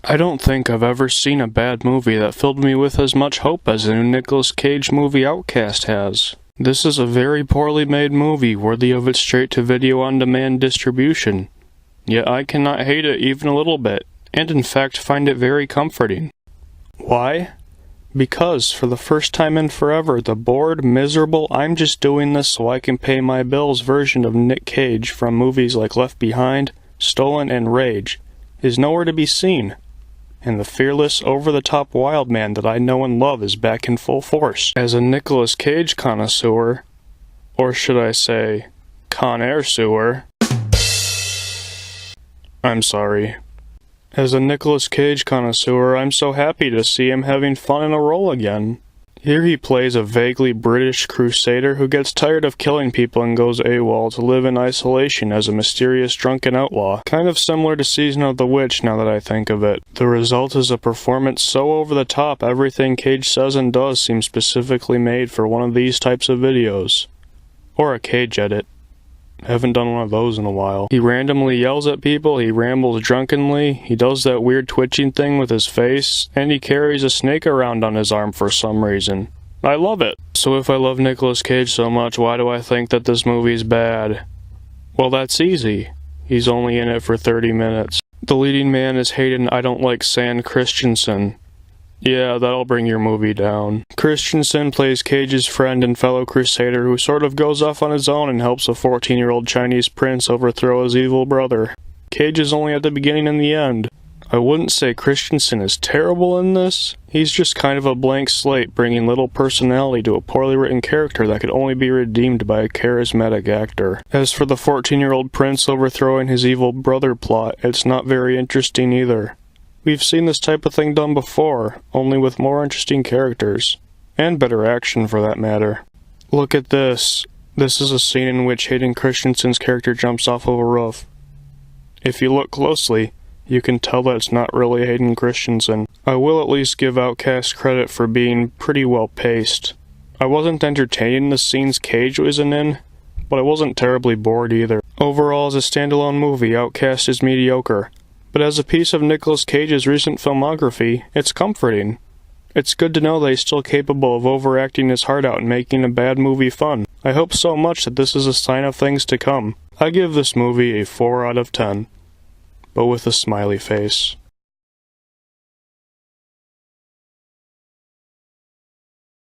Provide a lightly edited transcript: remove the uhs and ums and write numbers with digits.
I don't think I've ever seen a bad movie that filled me with as much hope as the new Nicolas Cage movie Outcast has. This is a very poorly made movie worthy of its straight-to-video on-demand distribution. Yet I cannot hate it even a little bit, and in fact find it very comforting. Why? Because, for the first time in forever, the bored, miserable, I'm just doing this so I can pay my bills version of Nick Cage from movies like Left Behind, Stolen, and Rage is nowhere to be seen. And the fearless, over-the-top wild man that I know and love is back in full force. As a Nicolas Cage connoisseur, or should I say, Con Air sewer, I'm sorry. As a Nicolas Cage connoisseur, I'm so happy to see him having fun in a role again. Here he plays a vaguely British crusader who gets tired of killing people and goes AWOL to live in isolation as a mysterious drunken outlaw. Kind of similar to Season of the Witch now that I think of it. The result is a performance so over the top everything Cage says and does seems specifically made for one of these types of videos. Or a Cage edit. Haven't done one of those in a while. He randomly yells at people, he rambles drunkenly, he does that weird twitching thing with his face, and he carries a snake around on his arm for some reason. I love it. So if I love Nicolas Cage so much, why do I think that this movie's bad? Well, that's easy. He's only in it for 30 minutes. The leading man is Hayden I Don't Like Sand Christensen. Yeah, that'll bring your movie down. Christensen plays Cage's friend and fellow crusader who sort of goes off on his own and helps a 14-year-old Chinese prince overthrow his evil brother. Cage is only at the beginning and the end. I wouldn't say Christensen is terrible in this. He's just kind of a blank slate, bringing little personality to a poorly written character that could only be redeemed by a charismatic actor. As for the 14-year-old prince overthrowing his evil brother plot, it's not very interesting either. We've seen this type of thing done before, only with more interesting characters. And better action, for that matter. Look at this. This is a scene in which Hayden Christensen's character jumps off of a roof. If you look closely, you can tell that it's not really Hayden Christensen. I will at least give Outcast credit for being pretty well paced. I wasn't entertained in the scenes Cage wasn't in, but I wasn't terribly bored either. Overall, as a standalone movie, Outcast is mediocre. But as a piece of Nicolas Cage's recent filmography, it's comforting. It's good to know that he's still capable of overacting his heart out and making a bad movie fun. I hope so much that this is a sign of things to come. I give this movie a 4 out of 10, but with a smiley face.